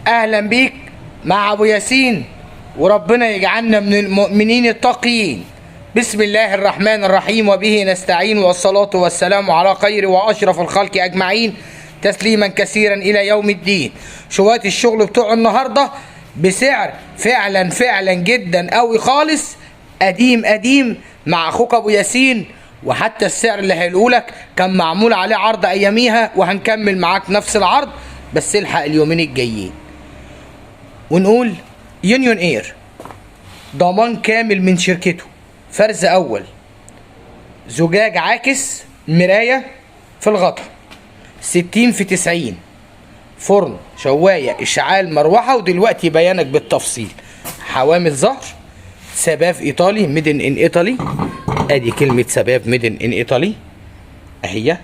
اهلا بيك مع ابو ياسين، وربنا يجعلنا من المؤمنين التقيين. بسم الله الرحمن الرحيم، وبه نستعين، والصلاة والسلام على خير واشرف الخلق اجمعين، تسليما كثيرا الى يوم الدين. شوية الشغل بتوع النهارده بسعر فعلا جدا قوي خالص، قديم مع اخوك ابو ياسين. وحتى السعر اللي هيقولك كان معمول عليه عرض اياميها، وهنكمل معاك نفس العرض، بس الحق اليومين الجايين. ونقول يونيون اير ضمان كامل من شركته، فرز اول، زجاج عاكس، مراية في الغطا، 60 في 90، فرن، شواية، اشعال، مروحة، ودلوقتي بيانك بالتفصيل. حوامل ظهر، سباف ايطالي، ميدن ان ايطالي. ادي كلمة سباف ميدن ان ايطالي اهي.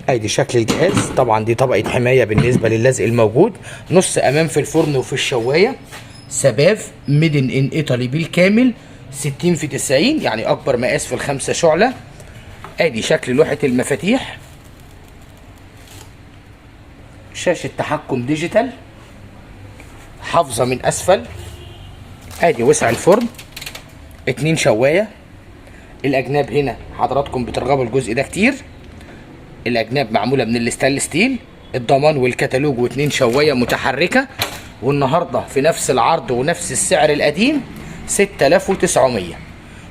ادي شكل الجهاز، طبعا دي طبقة حماية بالنسبة للزق الموجود. نص امام في الفرن وفي الشواية. سباف ميدن ان ايطالي بالكامل، 60 في 90، يعني اكبر مقاس في الخمسة شعلة. ادي شكل لوحة المفاتيح، شاشة تحكم ديجيتال، حافظة من اسفل. ادي وسع الفرن، 2 شواية. الاجناب هنا حضراتكم بترغبوا الجزء ده كتير، الاجناب معمولة من الستانلس ستيل. الضمان والكتالوج، و2 شواية متحركة. والنهاردة في نفس العرض ونفس السعر القديم، 6900.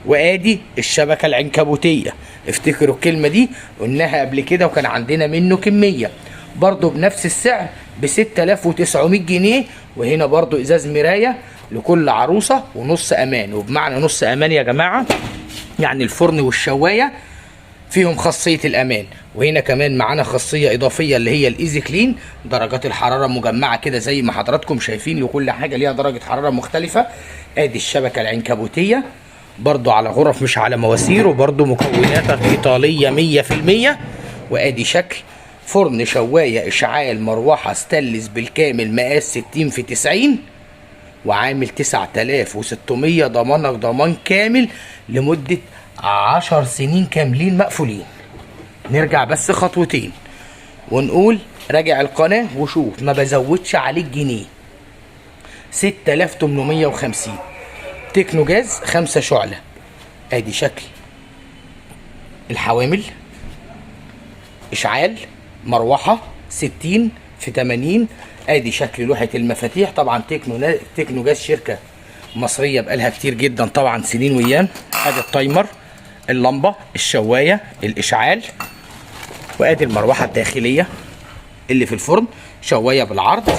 وادي الشبكة العنكبوتية، افتكروا الكلمة دي قلناها قبل كده، وكان عندنا منه كمية، برضو بنفس السعر ب 6900 جنيه. وهنا برضو ازاز مراية لكل عروسة، ونص امان. وبمعنى نص امان يا جماعة، يعني الفرن والشواية فيهم خاصية الامان. وهنا كمان معانا خاصية اضافية اللي هي الايزي كلين، درجات الحرارة مجمعة كده زي ما حضراتكم شايفين، لكل حاجة ليها درجة حرارة مختلفة. ادي الشبكة العنكبوتية برضو على غرف مش على مواسير، وبرضو مكوناتها ايطالية 100%. وادي شكل فرن، شواية، اشعال، مروحة ستانلس بالكامل، مقاس 60 في 90، وعامل 9600. ضمانك ضمان كامل لمدة 10 سنين كاملين مقفولين. نرجع بس خطوتين ونقول راجع القناة وشوف، ما بزودش عليك جنيه. 6850 تكنو جاز 5 شعلة. ادي شكل الحوامل، اشعال، مروحة 60 في 80. ادي شكل لوحة المفاتيح، طبعا تكنو جاز شركة مصرية بقالها كتير جدا، طبعا سنين ويام. ادي التايمر، اللمبة، الشواية، الاشعال، وادي المروحة الداخلية اللي في الفرن، شواية بالعرض.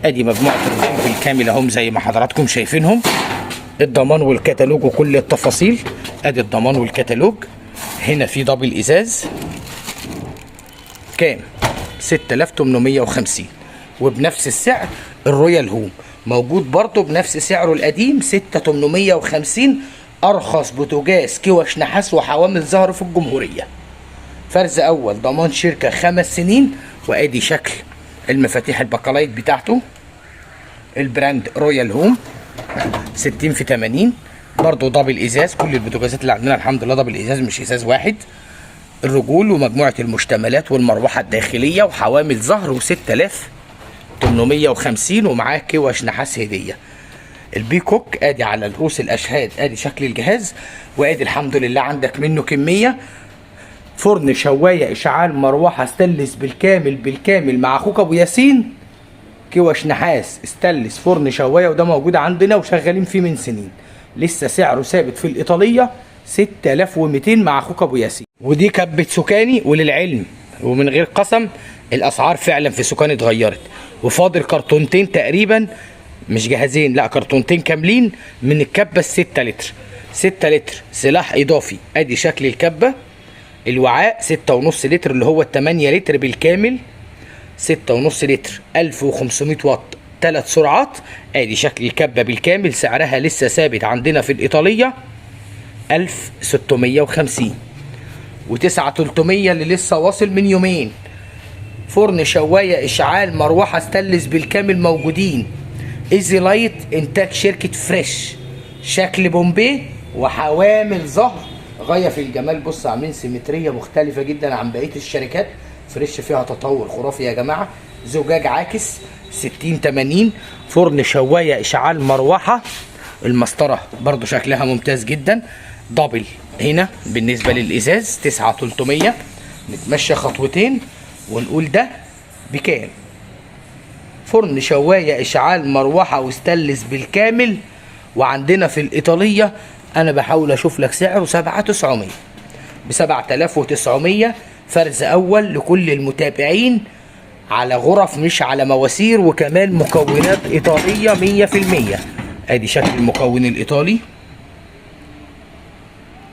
ادي مجموعة الرجال بالكامل اهم زي ما حضراتكم شايفينهم. الضمان والكتالوج وكل التفاصيل. ادي الضمان والكتالوج. هنا في دبل ازاز، كام؟ 6850. وبنفس السعر الرويال هوم موجود برضه بنفس سعره القديم، 6850. ارخص بوتاجاز كوش نحاس وحوامل ظهر في الجمهورية. فرز اول، ضمان شركة 5 سنين. وادي شكل المفاتيح البكلايت بتاعته، البراند رويال هوم، 60 في 80، برضه دبل ازاز. كل البوتاجازات اللي عندنا الحمد لله دبل ازاز مش ازاز واحد. الرجول ومجموعة المشتملات والمروحة الداخلية وحوامل ظهر، و6850. ومعاه كوش نحاس هدية. البيكوك ادي على رؤوس الاشهاد. ادي شكل الجهاز، وادي الحمد لله عندك منه كمية. فرن، شواية، اشعال، مروحة ستانلس بالكامل مع اخوك ابو ياسين. كوش نحاس، ستانلس، فرن، شواية، وده موجود عندنا وشغالين فيه من سنين. لسه سعره ثابت في الايطالية 6200 مع اخوك ابو ياسين. ودي كبة سكاني، وللعلم ومن غير قسم الاسعار فعلا في سكاني اتغيرت، وفاضل كرتونتين تقريبا، مش جهازين، لا كرتونتين كاملين من الكبة ال6 لتر. 6 لتر سلاح اضافي. ادي شكل الكبة. الوعاء 6.5 لتر اللي هو 8 لتر بالكامل، 6.5 لتر، 1500 واط، 3 سرعات. ادي شكل الكبة بالكامل، سعرها لسه ثابت عندنا في الايطالية 1650. و9300 اللي لسه واصل من يومين. فرن، شواية، اشعال، مروحة ستانلس بالكامل موجودين. ايزي لايت انتاج شركة فريش، شكل بومبي، وحوامل ظهر غاية في الجمال. بص عاملين سيمترية مختلفة جدا عن بقية الشركات. فريش فيها تطور خرافي يا جماعة. زجاج عاكس 60-80، فرن شوايه اشعال مروحه، المسطره برضو شكلها ممتاز جدا، دبل هنا بالنسبه للازاز 9300. نتمشى خطوتين ونقول ده بكام. فرن شوايه اشعال مروحه وستانلس بالكامل، وعندنا في الايطاليه انا بحاول اشوف لك سعره 7900، ب 7900 فرز اول لكل المتابعين، على غرف مش على مواسير، وكمان مكونات ايطاليه 100%. ادي شكل المكون الايطالي،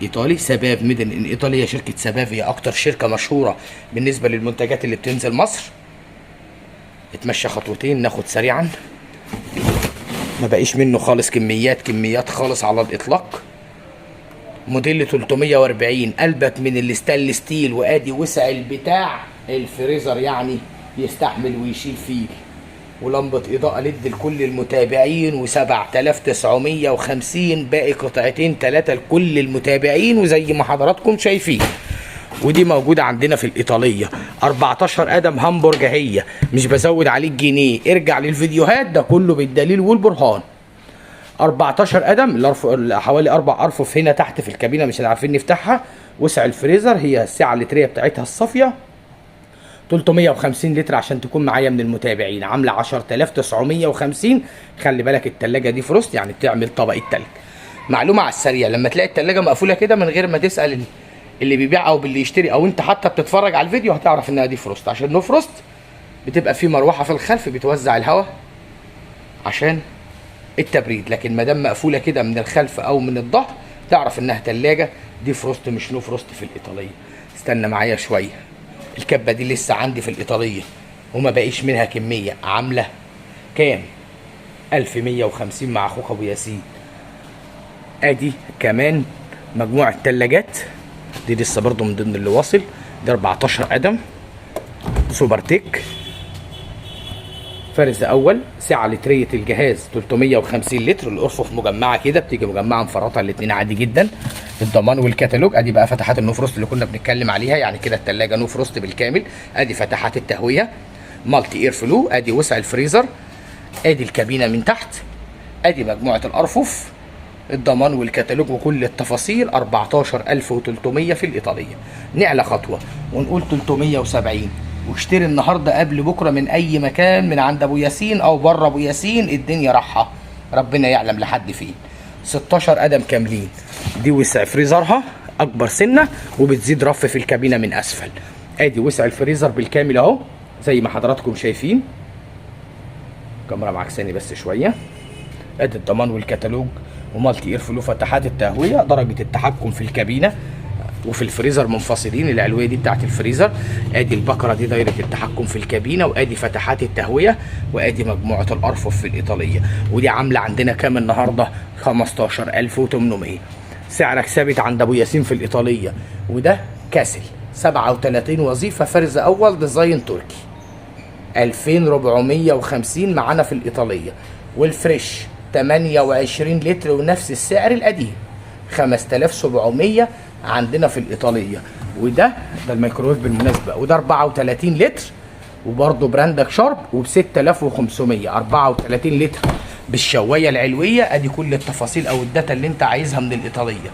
ايطالي سباف ميدن ان ايطاليا. شركه سباف هي اكتر شركه مشهوره بالنسبه للمنتجات اللي بتنزل مصر. اتمشى خطوتين ناخد سريعا، ما بقيش منه خالص كميات خالص على الاطلاق. موديل 340 قلبك من الستانلس ستيل، وادي وسع البتاع الفريزر يعني يستحمل ويشيل فيه، ولمبه اضاءه ليد لكل المتابعين، و7950 باقي قطعتين 3 لكل المتابعين، وزي ما حضراتكم شايفين. ودي موجوده عندنا في الايطاليه. 14 قدم همبرجريه، مش بزود عليك جنيه، ارجع للفيديوهات ده كله بالدليل والبرهان. 14 قدم، حوالي 4 ارفف هنا تحت في الكابينه مش عارفين نفتحها. وسع الفريزر هي السعه اللتريه بتاعتها الصافيه 350 لتر عشان تكون معايا من المتابعين، عامله 10950. خلي بالك التلاجة دي فروست، يعني بتعمل طبق التلج. معلومه على السريع، لما تلاقي التلاجة مقفوله كده من غير ما تسال اللي بيبيع او اللي يشتري، او انت حتى بتتفرج على الفيديو، هتعرف انها دي فروست. عشان نو فروست بتبقى في مروحه في الخلف بتوزع الهواء عشان التبريد، لكن ما دام مقفوله كده من الخلف او من الظهر تعرف انها تلاجة دي فروست مش نو فروست في الايطاليه. استنى معايا شويه، الكبه دي لسه عندي في الايطاليه وما بقيش منها كميه، عامله كام؟ 1150 مع اخوك ابو ياسين. ادي كمان مجموعه ثلاجات، دي لسه برضو من ضمن اللي واصل. دي 14 قدم سوبر تيك، فرز اول، سعه لتريه الجهاز 350 لتر. الارفف مجمعه كده، بتيجي مجمعه مفرطه الاثنين عادي جدا. الضمان والكتالوج. ادي بقى فتحات النو فروست اللي كنا بنتكلم عليها، يعني كده الثلاجه نو فروست بالكامل. ادي فتحات التهويه مالتي اير فلو، ادي وسع الفريزر، ادي الكابينه من تحت، ادي مجموعه الارفف، الضمان والكتالوج وكل التفاصيل. 14300 في الايطاليه. نعلى خطوه ونقول 370، واشتري النهارده قبل بكره من اي مكان، من عند ابو ياسين او بره ابو ياسين، الدنيا راحه ربنا يعلم لحد فين. 16 قدم كاملين، دي وسع فريزرها اكبر سنه، وبتزيد رف في الكابينه من اسفل. ادي وسع الفريزر بالكامل اهو زي ما حضراتكم شايفين. الكاميرا معكساني بس شويه. ادي الضمان والكتالوج ومالتي اير فلو، فتحات التهويه، درجه التحكم في الكابينه وفي الفريزر منفصلين. العلويه دي بتاعت الفريزر، ادي البكره دي دايره التحكم في الكابينه، وادي فتحات التهويه، وادي مجموعه الارفف في الايطاليه. ودي عامله عندنا كام النهارده؟ 15800. سعرك ثابت عند ابو ياسين في الايطاليه. وده كاسل 37 وظيفه، فرز اول، ديزاين تركي، 2450 معانا في الايطاليه. والفريش 28 لتر ونفس السعر القديم 5700 عندنا في الايطاليه. ده الميكروويف بالمناسبه، وده 34 لتر وبرده براندك شارب، وب 6500. 34 لتر بالشوايه العلويه. ادي كل التفاصيل او الداتا اللي انت عايزها من الايطاليه.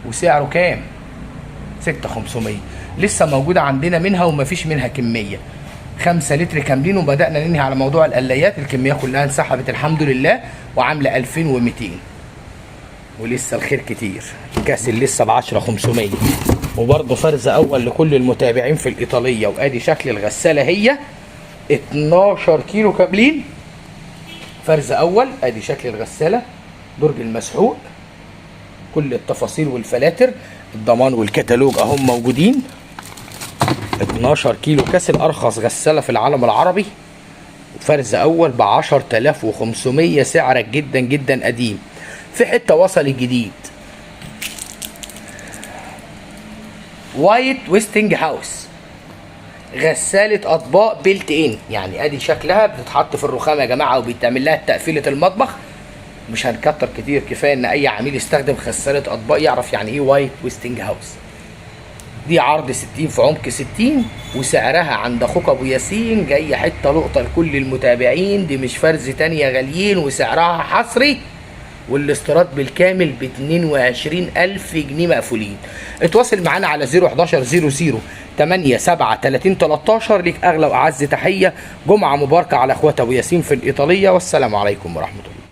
وسعره كام؟ 6500. لسه موجوده عندنا منها ومفيش منها كميه. 5 لتر كاملين، وبدانا ننهي على موضوع القلايات. الكميه كلها انسحبت الحمد لله، وعامله 2200. ولسه الخير كتير. كاسل لسه ب 10500، وبرضه فرز اول لكل المتابعين في الايطاليه. وادي شكل الغساله، هي 12 كيلو كاملين فرز اول. ادي شكل الغساله، درج المسحوق، كل التفاصيل والفلاتر، الضمان والكتالوج اهم موجودين. 12 كيلو كاسل، ارخص غساله في العالم العربي، فرز اول ب 10500. سعرك جدا جدا قديم. في حته وصل الجديد، وايت ويستنج هاوس، غساله اطباق بيلت ان. يعني ادي شكلها، بتتحط في الرخام يا جماعه وبيتعمل لها تقفيله المطبخ. مش هنكتر كتير، كفايه ان اي عميل يستخدم غساله اطباق يعرف يعني ايه وايت ويستنج هاوس. دي عرض 60 في عمق 60، وسعرها عند اخوك ابو ياسين جايه حته لقطه لكل المتابعين، دي مش فرز تانية غاليين، وسعرها حصري، والاستيراد بالكامل ب 22,000 جنيه مقفولين. اتواصل معانا على 011 00 8 7 30 13. ليك اغلى واعز تحيه. جمعه مباركه على اخوات ابو ياسين في الايطاليه، والسلام عليكم ورحمه الله.